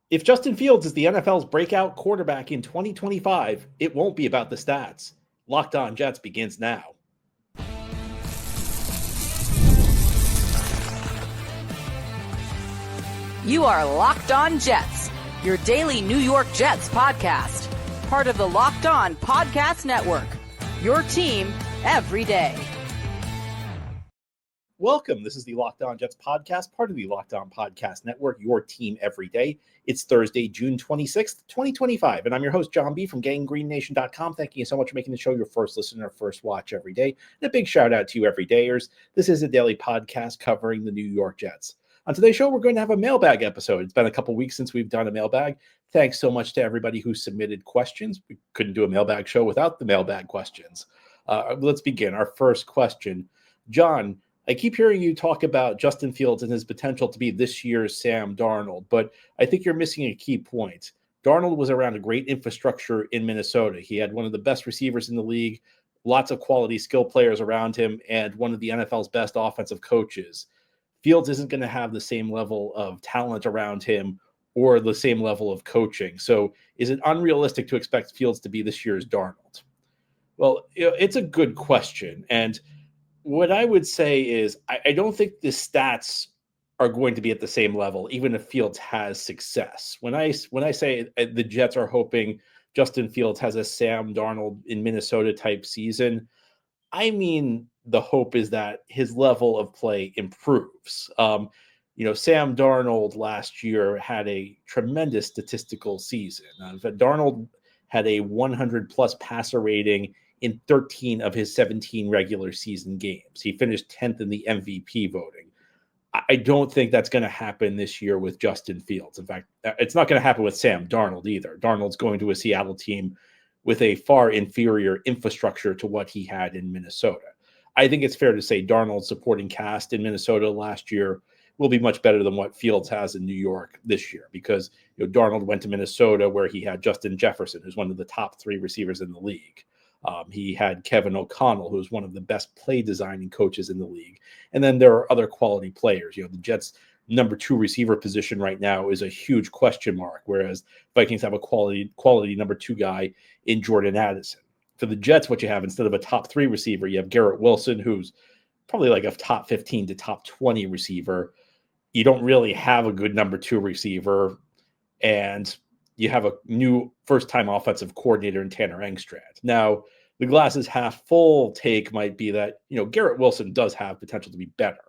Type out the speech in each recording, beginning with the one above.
If Justin Fields is the NFL's breakout quarterback in 2025, it won't be about the stats. Locked On Jets begins now. You are Locked On Jets, your daily New York Jets podcast. Part of the Locked On Podcast Network, your team every day. Welcome. This is the Locked On Jets podcast, part of the Locked On Podcast Network, your team every day. It's Thursday, June 26th, 2025, and I'm your host, John B. from GangGreenNation.com. Thank you so much for making the show your first listen or first watch every day. And a big shout out to you everydayers. This is a daily podcast covering the New York Jets. On today's show, we're going to have a mailbag episode. It's been a couple weeks since we've done a mailbag. Thanks so much to everybody who submitted questions. We couldn't do a mailbag show without the mailbag questions. Let's begin. Our first question. John, I keep hearing you talk about Justin Fields and his potential to be this year's Sam Darnold, but I think you're missing a key point. Darnold was around a great infrastructure in Minnesota. He had one of the best receivers in the league, lots of quality skill players around him, and one of the NFL's best offensive coaches. Fields isn't going to have the same level of talent around him or the same level of coaching. So is it unrealistic to expect Fields to be this year's Darnold? Well, it's a good question. And what I would say is I don't think the stats are going to be at the same level, even if Fields has success. When I say the Jets are hoping Justin Fields has a Sam Darnold in Minnesota type season, I mean, the hope is that his level of play improves. Sam Darnold last year had a tremendous statistical season. Darnold had a 100-plus passer rating in 13 of his 17 regular season games. He finished 10th in the MVP voting. I don't think that's going to happen this year with Justin Fields. In fact, it's not going to happen with Sam Darnold either. Darnold's going to a Seattle team with a far inferior infrastructure to what he had in Minnesota. I think it's fair to say Darnold's supporting cast in Minnesota last year will be much better than what Fields has in New York this year, because Darnold went to Minnesota where he had Justin Jefferson, who's one of the top 3 receivers in the league. He had Kevin O'Connell, who's one of the best play designing coaches in the league. And then there are other quality players. The Jets' number 2 receiver position right now is a huge question mark, whereas Vikings have a quality number 2 guy in Jordan Addison. For the Jets, what you have instead of a top 3 receiver, you have Garrett Wilson, who's probably like a top 15 to top 20 receiver. You don't really have a good number 2 receiver, and you have a new first-time offensive coordinator in Tanner Engstrand. Now, the glass is half full take might be that, Garrett Wilson does have potential to be better.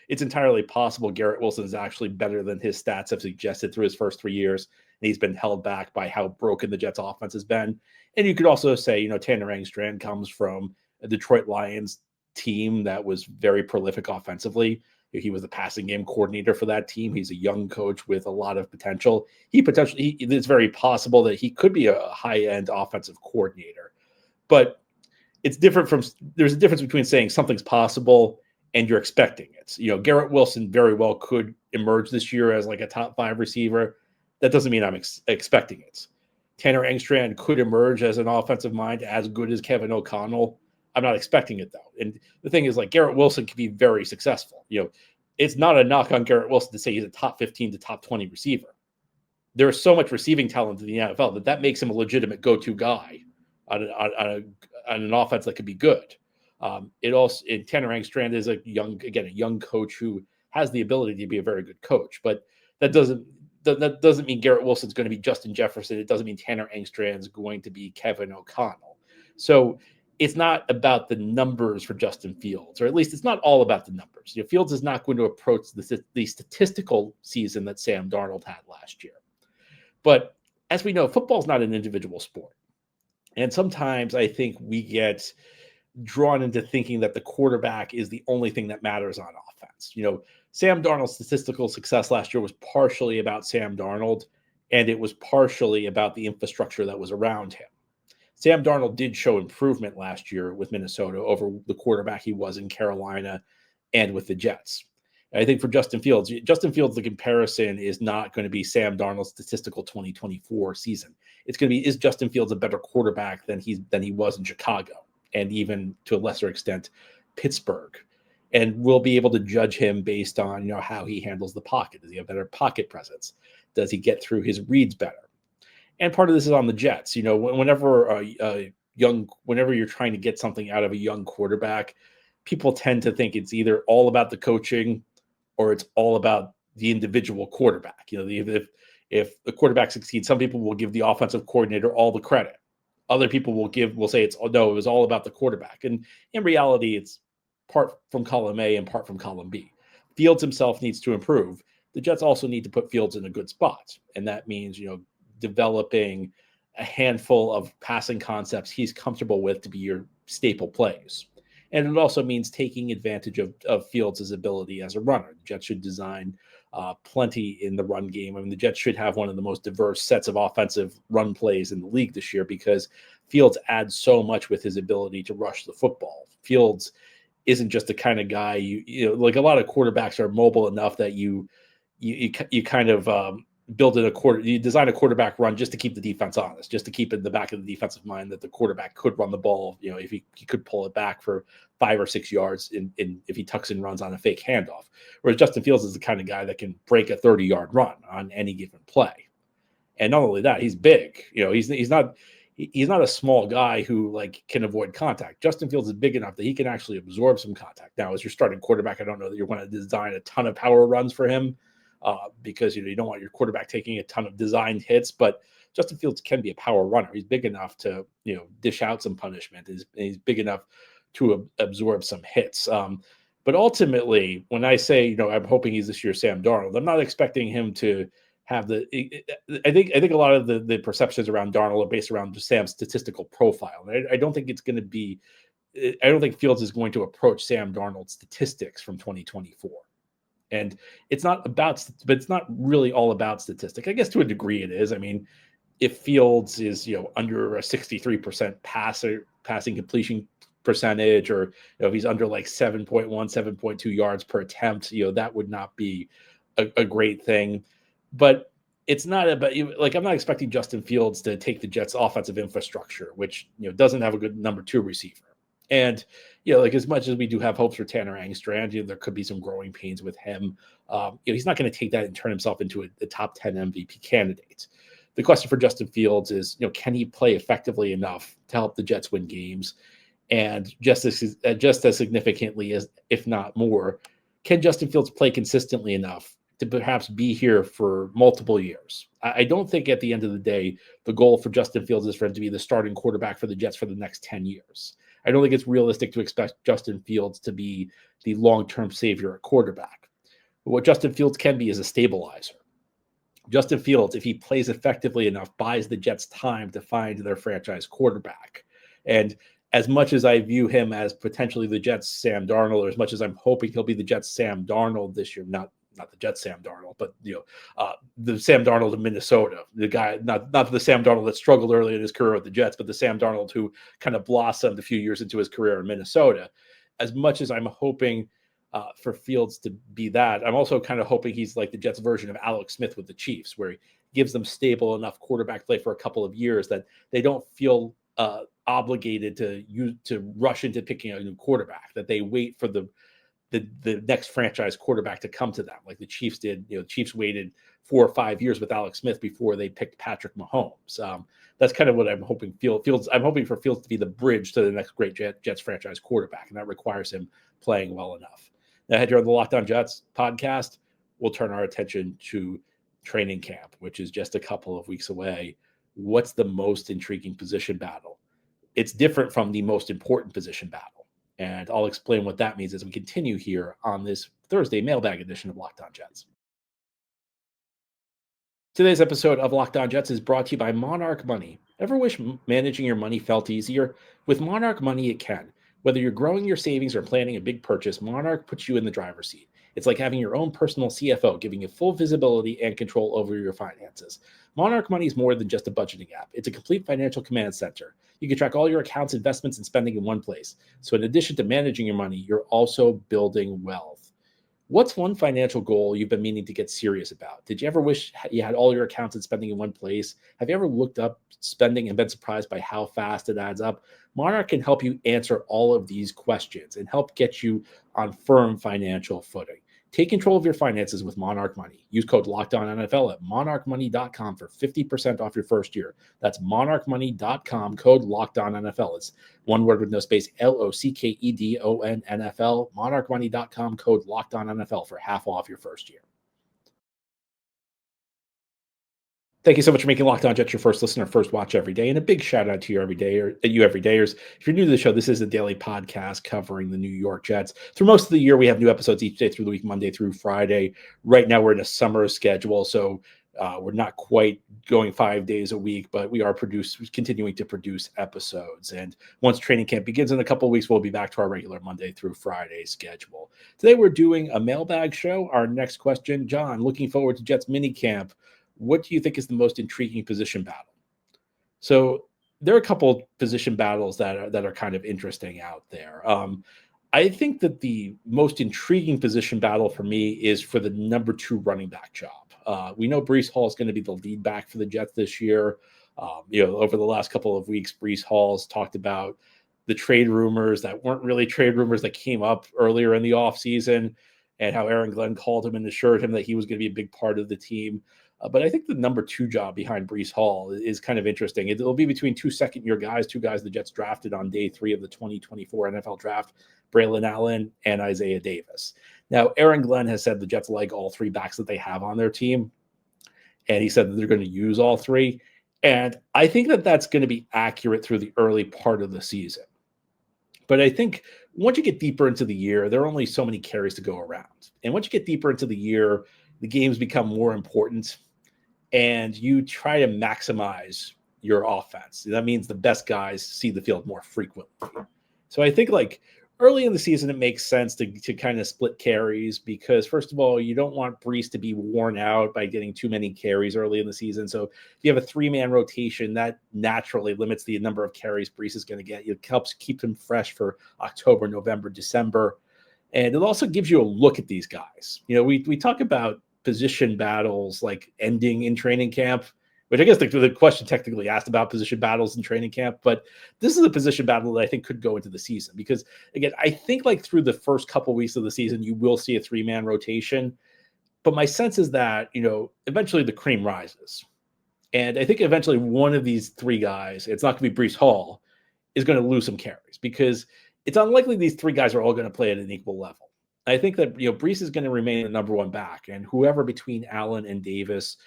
It's entirely possible Garrett Wilson is actually better than his stats have suggested through his first 3 years, and he's been held back by how broken the Jets offense has been. And you could also say, Tanner Engstrand comes from a Detroit Lions team that was very prolific offensively. He was the passing game coordinator for that team. He's a young coach with a lot of potential. It's very possible that he could be a high-end offensive coordinator. But there's a difference between saying something's possible and you're expecting it. Garrett Wilson very well could emerge this year as like a top 5 receiver. That doesn't mean I'm expecting it. Tanner Engstrand could emerge as an offensive mind as good as Kevin O'Connell. I'm not expecting it, though. And the thing is, Garrett Wilson can be very successful. It's not a knock on Garrett Wilson to say he's a top 15 to top 20 receiver. There is so much receiving talent in the NFL that makes him a legitimate go-to guy on an offense that could be good. Tanner Engstrand is a young coach who has the ability to be a very good coach, but that doesn't mean Garrett Wilson's going to be Justin Jefferson. It doesn't mean Tanner Engstrand's going to be Kevin O'Connell. So it's not about the numbers for Justin Fields, or at least it's not all about the numbers. Fields is not going to approach the statistical season that Sam Darnold had last year. But as we know, football is not an individual sport. And sometimes I think we get drawn into thinking that the quarterback is the only thing that matters on offense. Sam Darnold's statistical success last year was partially about Sam Darnold, and it was partially about the infrastructure that was around him. Sam Darnold did show improvement last year with Minnesota over the quarterback he was in Carolina and with the Jets. And I think for Justin Fields, the comparison is not going to be Sam Darnold's statistical 2024 season. It's going to be, is Justin Fields a better quarterback than he was in Chicago, and even to a lesser extent, Pittsburgh? And we'll be able to judge him based on, how he handles the pocket. Does he have better pocket presence? Does he get through his reads better? And part of this is on the Jets. Whenever you're trying to get something out of a young quarterback, people tend to think it's either all about the coaching or it's all about the individual quarterback. If the quarterback succeeds, some people will give the offensive coordinator all the credit. Other people will say it was all about the quarterback. And in reality, it's part from column A and part from column B. Fields himself needs to improve. The Jets also need to put Fields in a good spot. And that means, developing a handful of passing concepts he's comfortable with to be your staple plays. And it also means taking advantage of Fields' ability as a runner. The Jets should design plenty in the run game. I mean, the Jets should have one of the most diverse sets of offensive run plays in the league this year because Fields adds so much with his ability to rush the football. Fields isn't just the kind of guy like a lot of quarterbacks are mobile enough that you kind of you design a quarterback run just to keep the defense honest, just to keep in the back of the defensive mind that the quarterback could run the ball, if he could pull it back for 5 or 6 yards if he tucks and runs on a fake handoff. Whereas Justin Fields is the kind of guy that can break a 30-yard run on any given play. And not only that, he's big. He's not a small guy who can avoid contact. Justin Fields is big enough that he can actually absorb some contact. Now, as your starting quarterback, I don't know that you're going to design a ton of power runs for him. Because you don't want your quarterback taking a ton of designed hits, but Justin Fields can be a power runner. He's big enough to dish out some punishment. He's big enough to absorb some hits. But ultimately, when I say I'm hoping he's this year's Sam Darnold, I'm not expecting him to have I think a lot of the perceptions around Darnold are based around Sam's statistical profile. I don't think it's going to be. I don't think Fields is going to approach Sam Darnold's statistics from 2024. And it's not really all about statistic. I guess to a degree it is. I mean, if Fields is, under a 63% passing completion percentage, or if he's under 7.1, 7.2 yards per attempt, that would not be a great thing. But it's not about I'm not expecting Justin Fields to take the Jets' offensive infrastructure, which doesn't have a good number 2 receiver. And, as much as we do have hopes for Tanner Angstrand, there could be some growing pains with him. He's not going to take that and turn himself into a top 10 MVP candidate. The question for Justin Fields is, can he play effectively enough to help the Jets win games? And just as significantly as, if not more, can Justin Fields play consistently enough to perhaps be here for multiple years? I don't think at the end of the day, the goal for Justin Fields is for him to be the starting quarterback for the Jets for the next 10 years. I don't think it's realistic to expect Justin Fields to be the long-term savior at quarterback. But what Justin Fields can be is a stabilizer. Justin Fields, if he plays effectively enough, buys the Jets time to find their franchise quarterback. And as much as I view him as potentially the Jets' Sam Darnold, or as much as I'm hoping he'll be the Jets' Sam Darnold this year, not the Jets Sam Darnold, but the Sam Darnold of Minnesota, the guy, not the Sam Darnold that struggled early in his career with the Jets, but the Sam Darnold who kind of blossomed a few years into his career in Minnesota. As much as I'm hoping for Fields to be that, I'm also kind of hoping he's like the Jets' version of Alex Smith with the Chiefs, where he gives them stable enough quarterback play for a couple of years that they don't feel obligated to rush into picking a new quarterback, that they wait for the next franchise quarterback to come to them, like the Chiefs did. The Chiefs waited 4 or 5 years with Alex Smith before they picked Patrick Mahomes. That's kind of what I'm hoping. I'm hoping for Fields to be the bridge to the next great Jets franchise quarterback, and that requires him playing well enough. Now, here on the Locked On Jets podcast, we'll turn our attention to training camp, which is just a couple of weeks away. What's the most intriguing position battle? It's different from the most important position battle. And I'll explain what that means as we continue here on this Thursday mailbag edition of Locked On Jets. Today's episode of Locked On Jets is brought to you by Monarch Money. Ever wish managing your money felt easier? With Monarch Money, it can. Whether you're growing your savings or planning a big purchase, Monarch puts you in the driver's seat. It's like having your own personal CFO, giving you full visibility and control over your finances. Monarch Money is more than just a budgeting app. It's a complete financial command center. You can track all your accounts, investments, and spending in one place. So in addition to managing your money, you're also building wealth. What's one financial goal you've been meaning to get serious about? Did you ever wish you had all your accounts and spending in one place? Have you ever looked up spending and been surprised by how fast it adds up? Monarch can help you answer all of these questions and help get you on firm financial footing. Take control of your finances with Monarch Money. Use code LOCKEDONNFL at monarchmoney.com for 50% off your first year. That's monarchmoney.com, code LOCKEDONNFL. It's one word with no space, LOCKEDONNFL, monarchmoney.com, code LOCKEDONNFL for half off your first year. Thank you so much for making Locked On Jets your first listener, first watch every day. And a big shout out to you everydayers. If you're new to the show, this is a daily podcast covering the New York Jets. Through most of the year, we have new episodes each day through the week, Monday through Friday. Right now, we're in a summer schedule, so we're not quite going 5 days a week, but we are continuing to produce episodes. And once training camp begins in a couple of weeks, we'll be back to our regular Monday through Friday schedule. Today, we're doing a mailbag show. Our next question, John, looking forward to Jets minicamp. What do you think is the most intriguing position battle? So there are a couple position battles that are kind of interesting out there. I think that the most intriguing position battle for me is for the number 2 running back job. We know Breece Hall is going to be the lead back for the Jets this year. Over the last couple of weeks, Breece Hall's talked about the trade rumors that weren't really trade rumors that came up earlier in the offseason, and how Aaron Glenn called him and assured him that he was going to be a big part of the team. But I think the number 2 job behind Breece Hall is kind of interesting. It'll be between 2 second-year guys, 2 guys the Jets drafted on day 3 of the 2024 NFL draft, Braylon Allen and Isaiah Davis. Now, Aaron Glenn has said the Jets like all 3 backs that they have on their team, and he said that they're going to use all 3. And I think that that's going to be accurate through the early part of the season. But I think once you get deeper into the year, there are only so many carries to go around. And once you get deeper into the year, the games become more important, and you try to maximize your offense. That means the best guys see the field more frequently. So I think like early in the season, it makes sense to kind of split carries because, first of all, you don't want Breece to be worn out by getting too many carries early in the season. So if you have a 3-man rotation, that naturally limits the number of carries Breece is going to get. It helps keep him fresh for October, November, December. And it also gives you a look at these guys. We talk about position battles like ending in training camp, which I guess the question technically asked about position battles in training camp, but this is a position battle that I think could go into the season because, again, I think like through the first couple of weeks of the season, you will see a 3-man rotation, but my sense is that, eventually the cream rises. And I think eventually one of these 3 guys, it's not going to be Breece Hall, is going to lose some carries because it's unlikely these 3 guys are all going to play at an equal level. I think that, Breece is going to remain the number 1 back, and whoever between Allen and Davis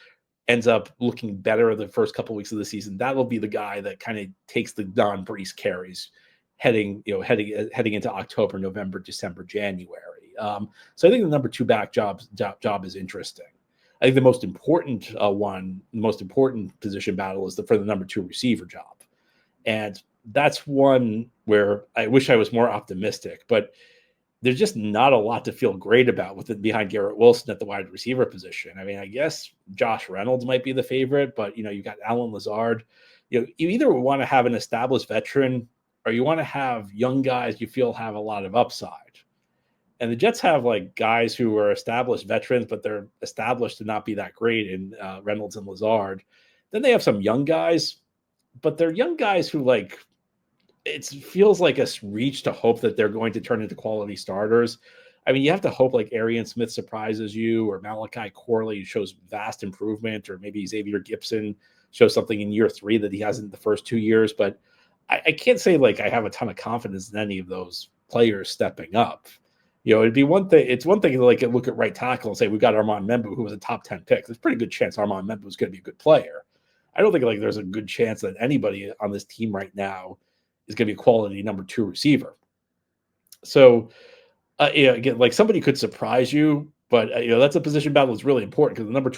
ends up looking better the first couple of weeks of the season, that will be the guy that kind of takes the non-Breece carries heading into October, November, December, January. So I think the number 2 back job is interesting. I think the most important position battle is for the number 2 receiver job. And that's one where I wish I was more optimistic, but there's just not a lot to feel great about with it behind Garrett Wilson at the wide receiver position. I mean, I guess Josh Reynolds might be the favorite, but you got Allen Lazard. You either want to have an established veteran or you want to have young guys you feel have a lot of upside. And the Jets have like guys who are established veterans, but they're established to not be that great in Reynolds and Lazard. Then they have some young guys, but they're young guys who it feels like a reach to hope that they're going to turn into quality starters. I mean, you have to hope like Arian Smith surprises you, or Malachi Corley shows vast improvement, or maybe Xavier Gipson shows something in year 3 that he hasn't in the first 2 years. But I can't say like I have a ton of confidence in any of those players stepping up. It'd be one thing. It's one thing to look at right tackle and say we've got Armand Membu, who was a top 10 pick. There's a pretty good chance Armand Membu is going to be a good player. I don't think there's a good chance that anybody on this team right now is going to be a quality number 2 receiver. So, again, somebody could surprise you, but that's a position battle that's really important because the number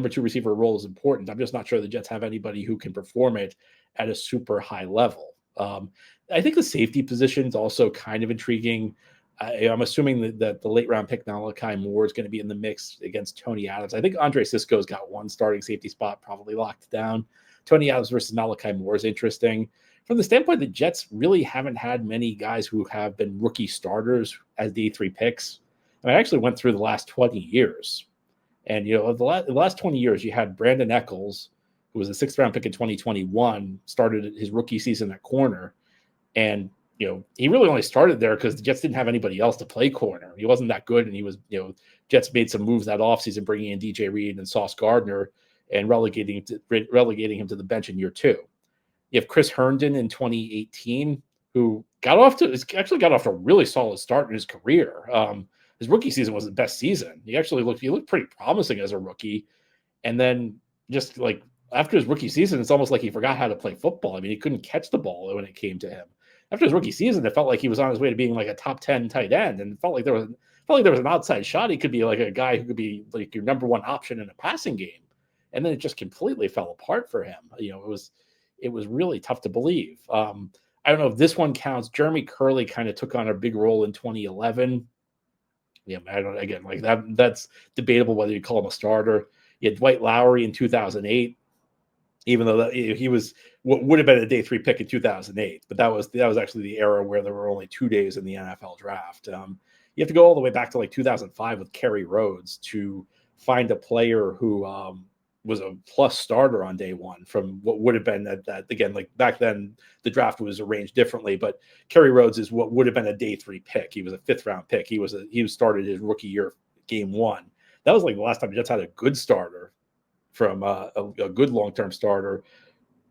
2 receiver role is important. I'm just not sure the Jets have anybody who can perform it at a super high level. I think the safety position is also kind of intriguing. I'm assuming that the late round pick Malachi Moore is going to be in the mix against Tony Adams. I think Andre Sisco's got one starting safety spot probably locked down. Tony Adams versus Malachi Moore is interesting. From the standpoint, the Jets really haven't had many guys who have been rookie starters as day 3 picks. I actually went through the last 20 years. And, the last 20 years, you had Brandon Eccles, who was a sixth-round pick in 2021, started his rookie season at corner. And, he really only started there because the Jets didn't have anybody else to play corner. He wasn't that good, and he was, Jets made some moves that offseason, bringing in DJ Reed and Sauce Gardner and relegating him to the bench in year 2. You have Chris Herndon in 2018, who got off to a really solid start in his career. His rookie season was the best season. He looked pretty promising as a rookie. And then just like after his rookie season, it's almost like he forgot how to play football. I mean, he couldn't catch the ball when it came to him. After his rookie season, it felt like he was on his way to being like a top 10 tight end, and it felt like there was an outside shot. He could be like a guy who could be like your number one option in a passing game. And then it just completely fell apart for him. It was really tough to believe. I don't know if this one counts. Jeremy Curley kind of took on a big role in 2011. Yeah, I don't. Again, like that's debatable whether you call him a starter. You had Dwight Lowery in 2008, even though he was what would have been a day 3 pick in 2008, but that was actually the era where there were only 2 days in the NFL draft. You have to go all the way back to like 2005 with Kerry Rhodes to find a player who was a plus starter on day 1 from what would have been that again, like back then the draft was arranged differently, but Kerry Rhodes is what would have been a day 3 pick. He was a 5th round pick. He started his rookie year game 1. That was like the last time the Jets had a good starter from a good long-term starter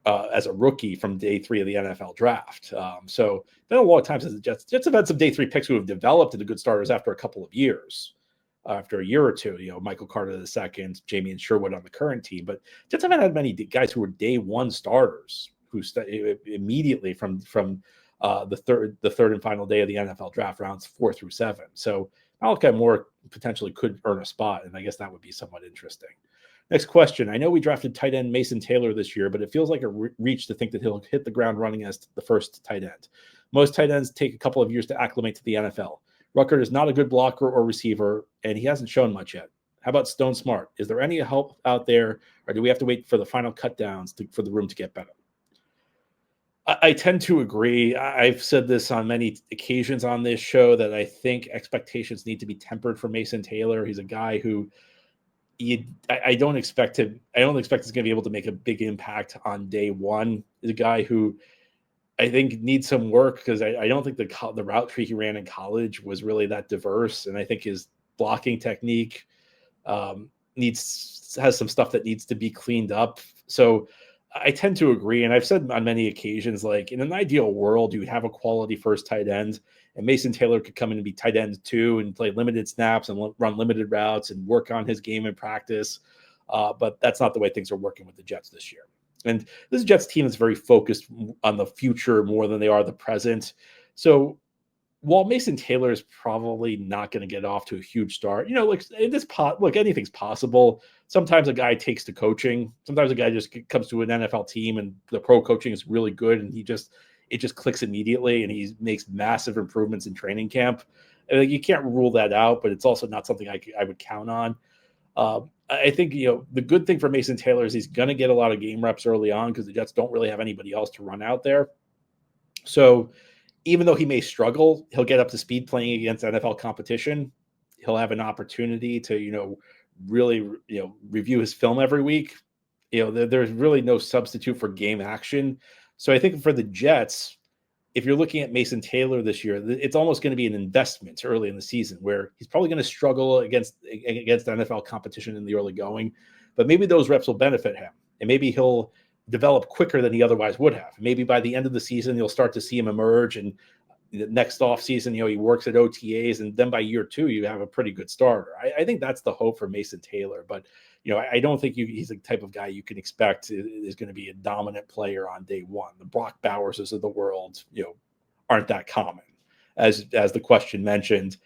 as a rookie from day 3 of the NFL draft. So been a long time since the Jets have had some day 3 picks who have developed into good starters after a couple of years. After a year or two, Michael Carter II, Jamie Sherwood on the current team, but Jets haven't had many guys who were day 1 starters who immediately from the third and final day of the NFL draft, rounds 4 through 7. So Malachi Moore potentially could earn a spot, and I guess that would be somewhat interesting. Next question. I know we drafted tight end Mason Taylor this year, but it feels like a reach to think that he'll hit the ground running as the first tight end. Most tight ends take a couple of years to acclimate to the NFL. Ruckert is not a good blocker or receiver, and he hasn't shown much yet. How about Stone Smart? Is there any help out there, or do we have to wait for the final cut downs for the room to get better? I tend to agree. I've said this on many occasions on this show that I think expectations need to be tempered for Mason Taylor. He's a guy who I don't expect he's going to be able to make a big impact on day 1. He's a guy who I think needs some work because I don't think the route tree he ran in college was really that diverse, and I think his blocking technique has some stuff that needs to be cleaned up. So I tend to agree, and I've said on many occasions, like in an ideal world, you would have a quality first tight end, and Mason Taylor could come in and be tight end 2 and play limited snaps and run limited routes and work on his game in practice. But that's not the way things are working with the Jets this year. And this Jets team is very focused on the future more than they are the present. So while Mason Taylor is probably not going to get off to a huge start, look, anything's possible. Sometimes a guy takes to coaching. Sometimes a guy just comes to an NFL team and the pro coaching is really good, and it just clicks immediately, and he makes massive improvements in training camp. And you can't rule that out, but it's also not something I would count on. I think, the good thing for Mason Taylor is he's going to get a lot of game reps early on because the Jets don't really have anybody else to run out there. So even though he may struggle, he'll get up to speed playing against NFL competition. He'll have an opportunity to, really, review his film every week. There's really no substitute for game action. So I think for the Jets, if you're looking at Mason Taylor this year, it's almost going to be an investment early in the season where he's probably going to struggle against NFL competition in the early going, but maybe those reps will benefit him, and maybe he'll develop quicker than he otherwise would have. Maybe by the end of the season, you'll start to see him emerge, and the next offseason, he works at OTAs, and then by year 2, you have a pretty good starter. I think that's the hope for Mason Taylor, but I don't think he's the type of guy you can expect is going to be a dominant player on day 1. The Brock Bowerses of the world, aren't that common. As the question mentioned,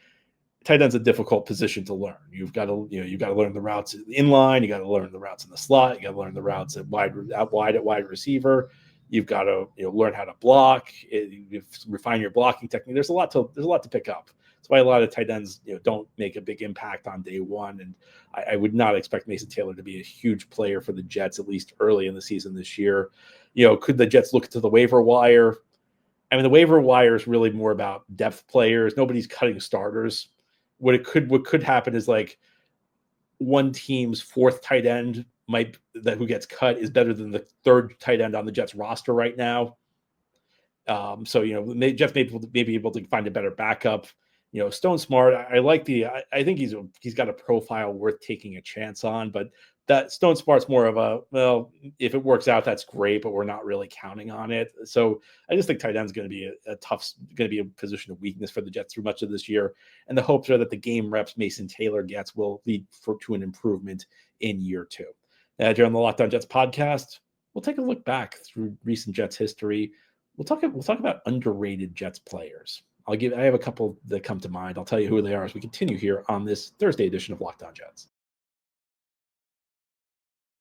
tight end's a difficult position to learn. You've got to learn the routes in line. You got to learn the routes in the slot. You got to learn the routes at wide receiver. You've got to learn how to block. You refine your blocking technique. There's a lot to pick up. That's why a lot of tight ends don't make a big impact on day 1. And I would not expect Mason Taylor to be a huge player for the Jets, at least early in the season this year. Could the Jets look to the waiver wire? I mean, the waiver wire is really more about depth players. Nobody's cutting starters. what could happen is like one team's fourth tight end who gets cut is better than the third tight end on the Jets roster right now. So Jeff may be able to find a better backup. Stone Smart, I think he's got a profile worth taking a chance on, but that Stone Smart's more of if it works out, that's great, but we're not really counting on it. So I just think tight end's going to be a position of weakness for the Jets through much of this year. And the hopes are that the game reps Mason Taylor gets will lead to an improvement in year two. During the Locked On Jets podcast, we'll take a look back through recent Jets history. We'll talk about underrated Jets players. I have a couple that come to mind. I'll tell you who they are as we continue here on this Thursday edition of Locked On Jets.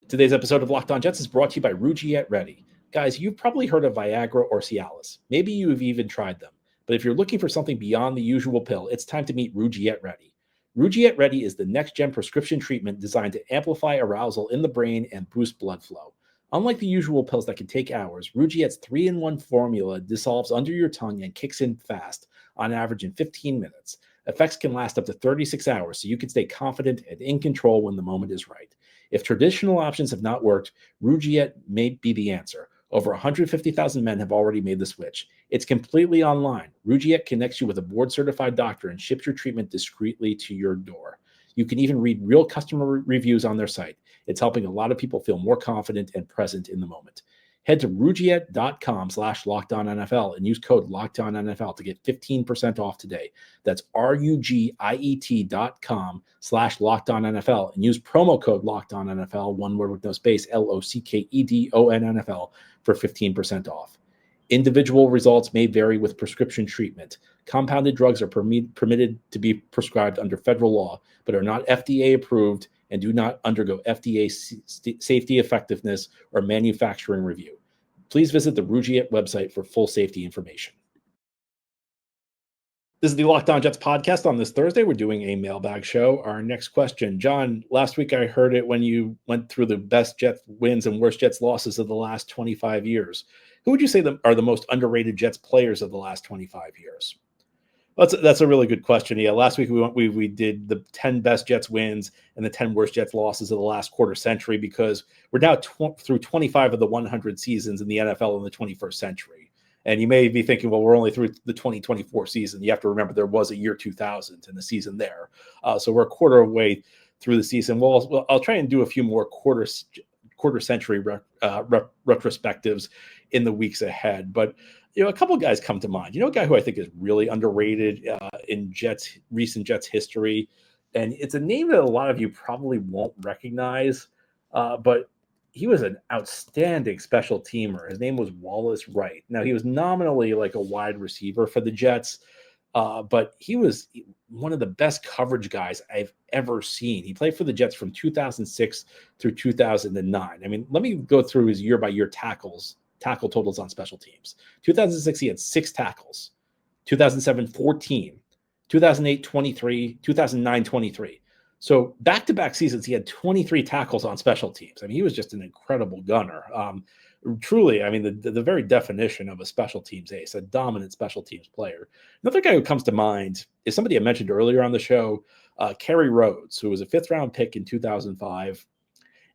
Today's episode of Locked On Jets is brought to you by Rugiet Ready. Guys, you've probably heard of Viagra or Cialis. Maybe you've even tried them. But if you're looking for something beyond the usual pill, it's time to meet Rugiet Ready. Rugiet Ready is the next-gen prescription treatment designed to amplify arousal in the brain and boost blood flow. Unlike the usual pills that can take hours, Rugiet's 3-in-1 formula dissolves under your tongue and kicks in fast, on average in 15 minutes. Effects can last up to 36 hours, so you can stay confident and in control when the moment is right. If traditional options have not worked, Rugiet may be the answer. Over 150,000 men have already made the switch. It's completely online. Rugiet connects you with a board-certified doctor and ships your treatment discreetly to your door. You can even read real customer reviews on their site. It's helping a lot of people feel more confident and present in the moment. Head to rugiet.com/LockedOnNFL and use code LockedOnNFL to get 15% off today. That's RUGIET.com/LockedOnNFL and use promo code LockedOnNFL, one word with no space, LOCKEDONNFL for 15% off. Individual results may vary with prescription treatment. Compounded drugs are permitted to be prescribed under federal law, but are not FDA approved and do not undergo FDA safety, effectiveness, or manufacturing review. Please visit the Rugiet website for full safety information. This is the Locked On Jets podcast. On this Thursday, we're doing a mailbag show. Our next question, John, last week I heard it when you went through the best Jets wins and worst Jets losses of the last 25 years. Who would you say are the most underrated Jets players of the last 25 years? That's a really good question. Yeah, last week we did the 10 best Jets wins and the 10 worst Jets losses of the last quarter century because we're now through 25 of the 100 seasons in the NFL in the 21st century. And you may be thinking, well, we're only through the 2024 season. You have to remember there was a year 2000 in the season there. So we're a quarter way through the season. Well, I'll try and do a few more quarter century retrospectives in the weeks ahead. But a couple of guys come to mind. A guy who I think is really underrated in recent Jets history, and it's a name that a lot of you probably won't recognize, but he was an outstanding special teamer. His name was Wallace Wright. Now, he was nominally like a wide receiver for the Jets, but he was one of the best coverage guys I've ever seen. He played for the Jets from 2006 through 2009. I mean, let me go through his year-by-year tackle totals on special teams. 2006, he had 6 tackles. 2007, 14. 2008, 23. 2009, 23. So back-to-back seasons, he had 23 tackles on special teams. I mean, he was just an incredible gunner. Truly, I mean, the very definition of a special teams ace, a dominant special teams player. Another guy who comes to mind is somebody I mentioned earlier on the show, Kerry Rhodes, who was a 5th-round pick in 2005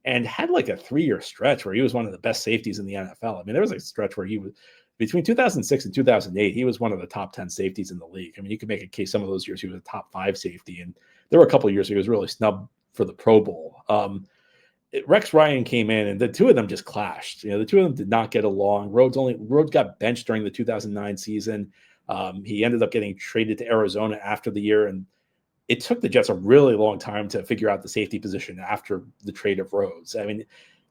and had like a 3-year stretch where he was one of the best safeties in the NFL. I mean, there was a stretch where he was between 2006 and 2008, he was one of the top 10 safeties in the league. I mean, you could make a case some of those years he was a top 5 safety, and there were a couple of years he was really snubbed for the Pro Bowl. Rex Ryan came in, and the two of them just clashed. The two of them did not get along. Rhodes got benched during the 2009 season. He ended up getting traded to Arizona after the year, and it took the Jets a really long time to figure out the safety position after the trade of Rhodes. I mean,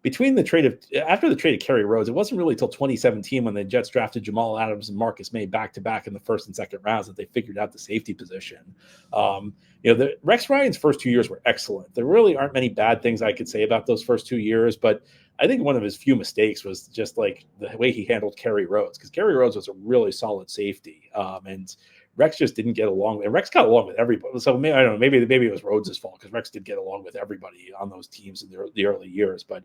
after the trade of Kerry Rhodes, it wasn't really until 2017 when the Jets drafted Jamal Adams and Marcus May back-to-back in the first and second rounds that they figured out the safety position. The Rex Ryan's first 2 years were excellent. There really aren't many bad things I could say about those first 2 years, but I think one of his few mistakes was just like the way he handled Kerry Rhodes, because Kerry Rhodes was a really solid safety, and Rex just didn't get along. And Rex got along with everybody. So I don't know, maybe it was Rhodes' fault because Rex did get along with everybody on those teams in the early years. But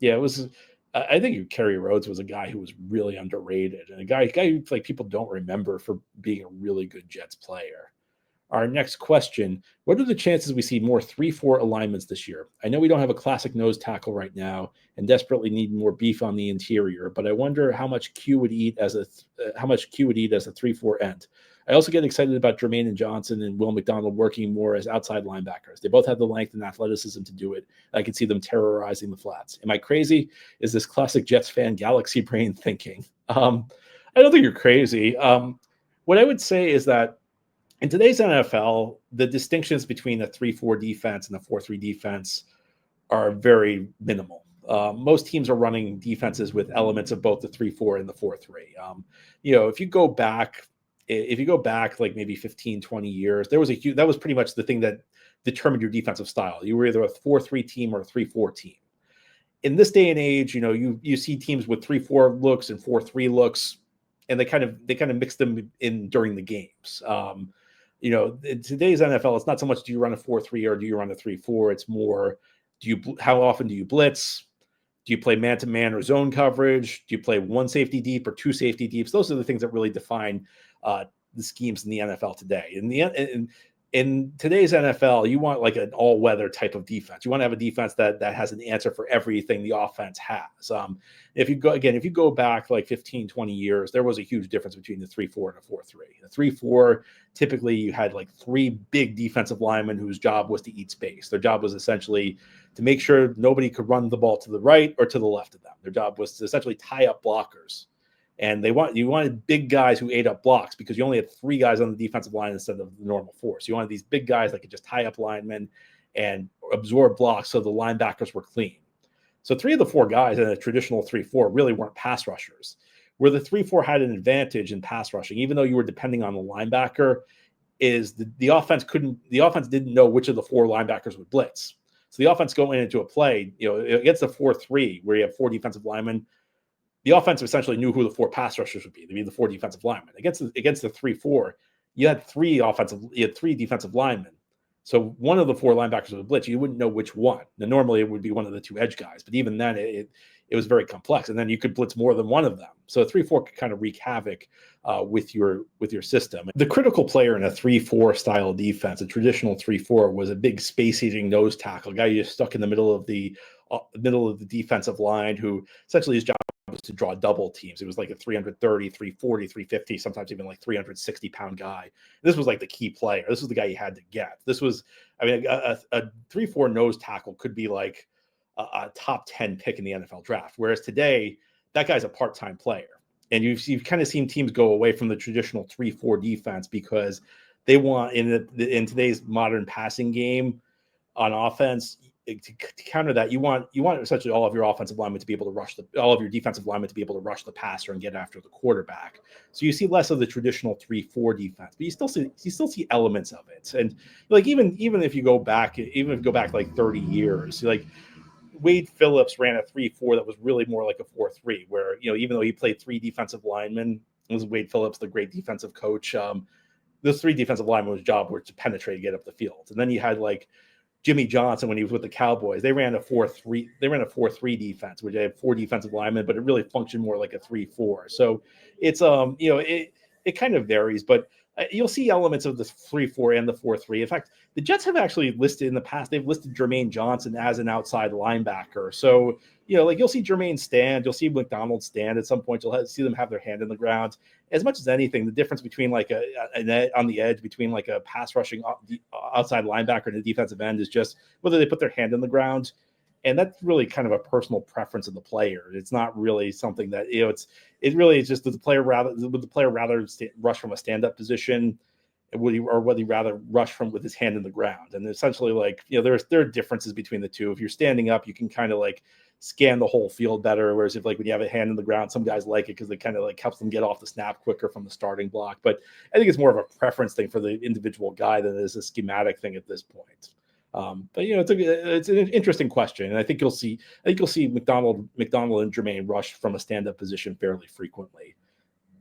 it was. I think Kerry Rhodes was a guy who was really underrated and a guy who like people don't remember for being a really good Jets player. Our next question, what are the chances we see more 3-4 alignments this year? I know we don't have a classic nose tackle right now and desperately need more beef on the interior, but I wonder how much Q would eat as a 3-4 end. I also get excited about Jermaine and Johnson and Will McDonald working more as outside linebackers. They both have the length and athleticism to do it. I can see them terrorizing the flats. Am I crazy? Is this classic Jets fan galaxy brain thinking? I don't think you're crazy. What I would say is that in today's NFL, the distinctions between a 3-4 defense and a 4-3 defense are very minimal. Most teams are running defenses with elements of both the 3-4 and the 4-3. If you go back like maybe 15, 20 years, that was pretty much the thing that determined your defensive style. You were either a 4-3 team or a 3-4 team. In this day and age, you see teams with 3-4 looks and 4-3 looks, and they kind of mix them in during the games. In today's NFL, it's not so much do you run a 4-3 or do you run a 3-4. It's more how often do you blitz? Do you play man-to-man or zone coverage? Do you play one safety deep or two safety deeps? Those are the things that really define the schemes in the NFL today. In today's NFL, you want like an all-weather type of defense. You want to have a defense that has an answer for everything the offense has. If you go back like 15, 20 years, there was a huge difference between the 3-4 and a 4-3. The 3-4, typically you had like three big defensive linemen whose job was to eat space. Their job was essentially to make sure nobody could run the ball to the right or to the left of them. Their job was to essentially tie up blockers. And you wanted big guys who ate up blocks because you only had three guys on the defensive line instead of the normal four. So you wanted these big guys that could just tie up linemen and absorb blocks so the linebackers were clean. So three of the four guys in a traditional 3-4 really weren't pass rushers. Where the 3-4 had an advantage in pass rushing, even though you were depending on the linebacker, is the offense didn't know which of the four linebackers would blitz. So the offense going into a play, against a 4-3 where you have four defensive linemen, the offense essentially knew who the four pass rushers would be. They'd be the four defensive linemen. Against the 3-4, you had three defensive linemen. So one of the four linebackers would blitz. You wouldn't know which one. Now, normally it would be one of the two edge guys, but even then it was very complex. And then you could blitz more than one of them. So a 3-4 could kind of wreak havoc with your system. The critical player in a 3-4 style defense, a traditional 3-4, was a big space-eating nose tackle, a guy you just stuck in the middle of the defensive line, who essentially his job was to draw double teams. It was like a 330, 340, 350, sometimes even like 360 pound guy. This was like the key player. This was the guy you had to get. A 3-4 nose tackle could be like a top 10 pick in the NFL draft. Whereas today, that guy's a part-time player. And you've kind of seen teams go away from the traditional 3-4 defense because they want in today's modern passing game on offense, to counter that, you want essentially all of your offensive linemen to be able to rush all of your defensive linemen to be able to rush the passer and get after the quarterback. So you see less of the traditional 3-4 defense, but you still see elements of it. And like even if you go back like 30 years, like Wade Phillips ran a 3-4 that was really more like a 4-3, where even though he played three defensive linemen, it was Wade Phillips, the great defensive coach. Those three defensive linemen's job was to penetrate and get up the field. And then you had like Jimmy Johnson when he was with the Cowboys. They ran a 4-3. They ran a 4-3 defense, which they had four defensive linemen, but it really functioned more like a 3-4. So it's it kind of varies, but you'll see elements of the 3-4 and the 4-3. In fact, the Jets have actually listed in the past. They've listed Jermaine Johnson as an outside linebacker. So you'll see Jermaine stand, you'll see McDonald stand at some point. You'll see them have their hand in the ground. As much as anything, the difference between like on the edge between like a pass rushing outside linebacker and a defensive end is just whether they put their hand in the ground, and that's really kind of a personal preference of the player. It's not really something that it really is just would the player rather rush from a stand up position, whether he rather rush with his hand in the ground. And essentially, like there are differences between the two. If you're standing up, you can kind of like scan the whole field better. Whereas if like when you have a hand in the ground, some guys like it because it kind of like helps them get off the snap quicker from the starting block. But I think it's more of a preference thing for the individual guy than it is a schematic thing at this point. But it's an interesting question, and I think you'll see McDonald and Jermaine rush from a stand-up position fairly frequently.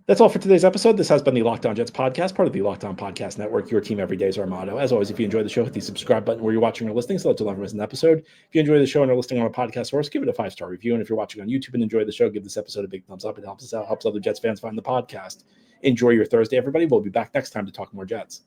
That's all for today's episode. This has been the Locked On Jets podcast, part of the Locked On Podcast Network. Your team every day is our motto. As always, if you enjoy the show, hit the subscribe button where you're watching or listening so that you'll never miss an episode. If you enjoy the show and are listening on a podcast source, give it a 5-star review. And if you're watching on YouTube and enjoy the show, give this episode a big thumbs up. It helps us out, helps other Jets fans find the podcast. Enjoy your Thursday, everybody. We'll be back next time to talk more Jets.